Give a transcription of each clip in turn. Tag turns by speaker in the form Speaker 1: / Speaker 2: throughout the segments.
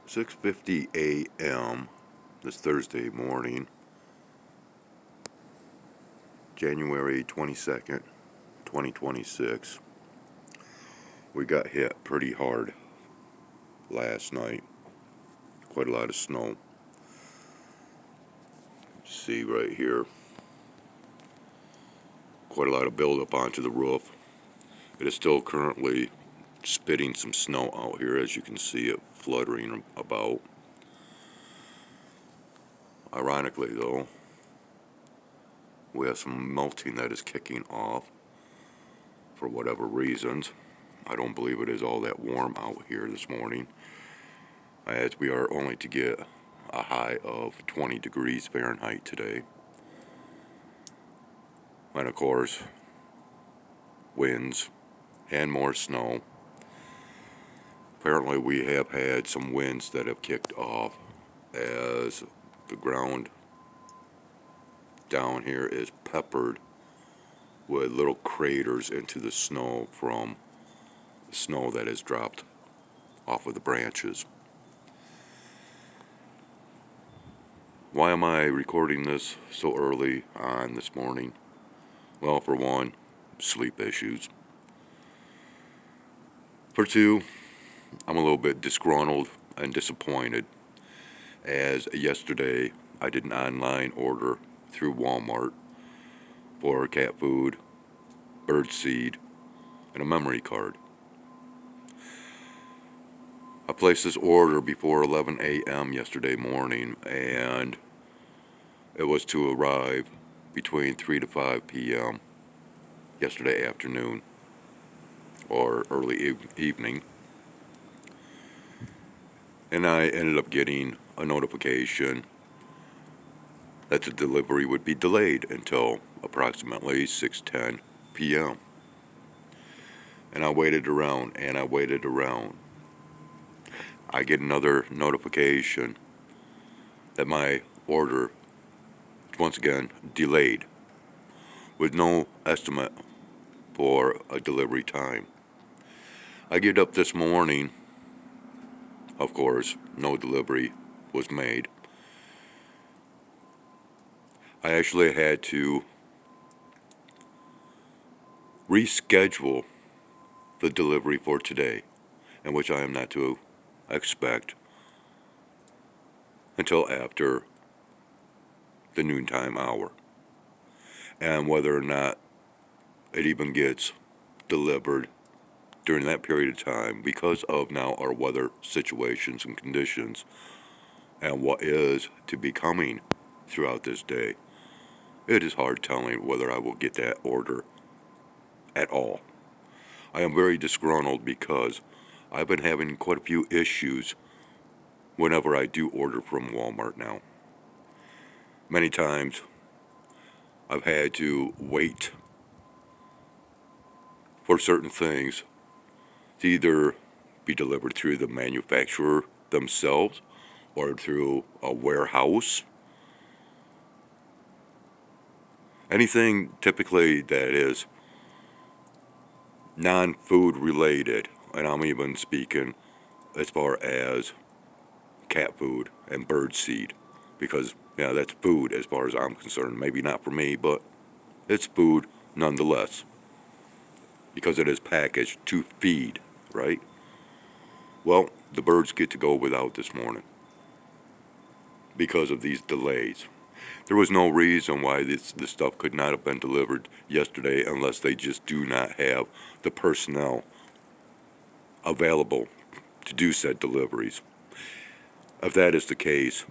Speaker 1: 6:50 a.m. this Thursday morning, January 22nd, 2026. We got hit pretty hard last night. Quite a lot of snow. See right here. Quite a lot of buildup onto the roof. It is still currently spitting some snow out here, as you can see it fluttering about. Ironically though, we have some melting that is kicking off for whatever reasons. I don't believe it is all that warm out here this morning, as we are only to get a high of 20 degrees Fahrenheit today. And of course, winds and more snow. Apparently we have had some winds that have kicked off, as the ground down here is peppered with little craters into the snow from the snow that has dropped off of the branches. Why am I recording this so early on this morning? Well, for one, sleep issues. For two, I'm a little bit disgruntled and disappointed, as yesterday I did an online order through Wal-mart for cat food, bird seed, and a memory card. I placed this order before 11 a.m. yesterday morning, and it was to arrive between 3 to 5 p.m. yesterday afternoon or early evening. And I ended up getting a notification that the delivery would be delayed until approximately 6:10 p.m. And I waited around and I waited around. I get another notification that my order, once again, delayed, with no estimate for a delivery time. I get up this morning. Of course, no delivery was made. I actually had to reschedule the delivery for today, in which I am not to expect until after the noontime hour. And whether or not it even gets delivered during that period of time, because of now our weather situations and conditions and what is to be coming throughout this day, it is hard telling whether I will get that order at all. I am very disgruntled because I've been having quite a few issues whenever I do order from Walmart now. Many times I've had to wait for certain things to either be delivered through the manufacturer themselves or through a warehouse. Anything typically that is non-food related, and I'm even speaking as far as cat food and bird seed, because that's food as far as I'm concerned. Maybe not for me, but it's food nonetheless, because it is packaged to feed, right? Well, the birds get to go without this morning because of these delays. There was no reason why this stuff could not have been delivered yesterday, unless they just do not have the personnel available to do said deliveries. If that is the case,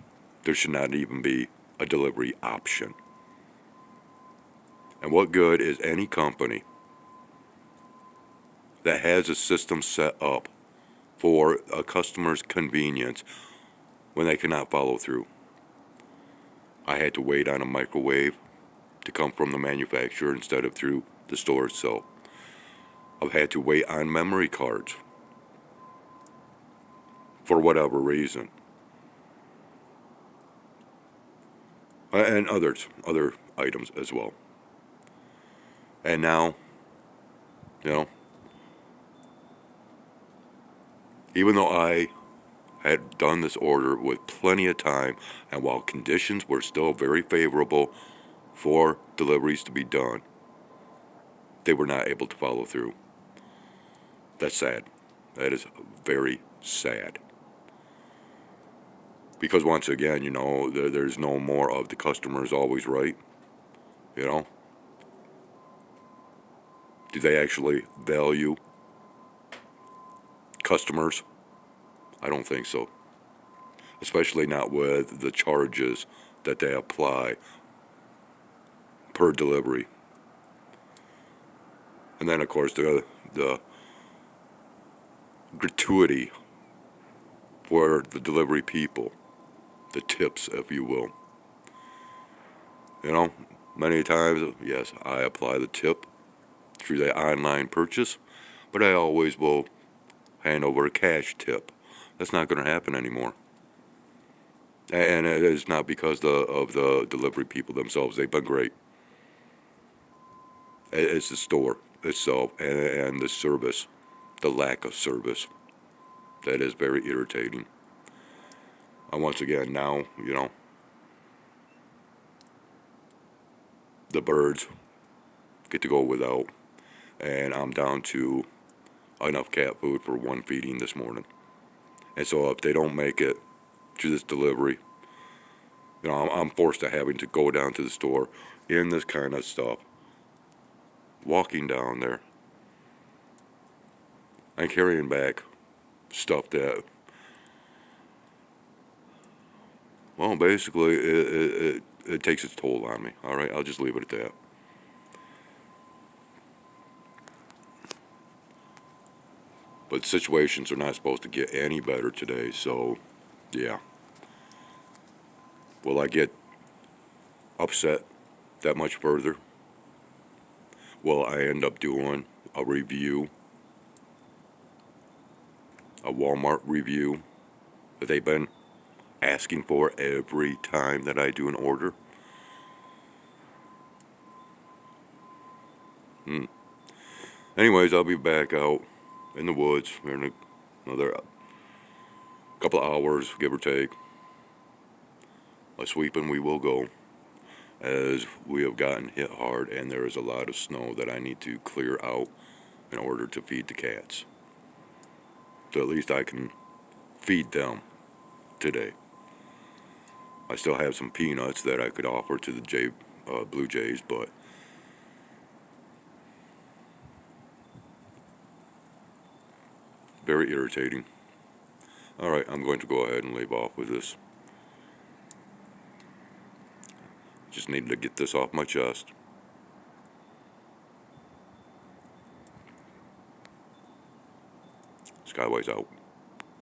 Speaker 1: there should not even be a delivery option. And what good is any company that has a system set up for a customer's convenience when they cannot follow through? I had to wait on a microwave to come from the manufacturer instead of through the store itself. I've had to wait on memory cards for whatever reason. And other items as well. And now, even though I had done this order with plenty of time, and while conditions were still very favorable for deliveries to be done, they were not able to follow through. That's sad. That is very sad. Because once again, there's no more of the customer is always right. Do they actually value customers? I don't think so. Especially not with the charges that they apply per delivery. And then, of course, the gratuity for the delivery people, the tips, if you will. Many times, yes, I apply the tip through the online purchase, but I always will hand over a cash tip. That's not going to happen anymore. And it is not because of the delivery people themselves. They've been great. It's the store itself and the service, the lack of service. That is very irritating. And once again, now, the birds get to go without. And I'm down to enough cat food for one feeding this morning. And so if they don't make it to this delivery, I'm forced to having to go down to the store in this kind of stuff, walking down there and carrying back stuff that, well, basically it takes its toll on me. All right, I'll just leave it at that. But situations are not supposed to get any better today, so yeah. Will I get upset that much further? Will I end up doing a review, a Walmart review that they've been asking for every time that I do an order? Anyways, I'll be back out in the woods in another couple of hours, give or take. A sweeping we will go, as we have gotten hit hard and there is a lot of snow that I need to clear out in order to feed the cats. So at least I can feed them today. I still have some peanuts that I could offer to the Blue Jays, but very irritating. Alright, I'm going to go ahead and leave off with this. Just needed to get this off my chest. Skyway's out.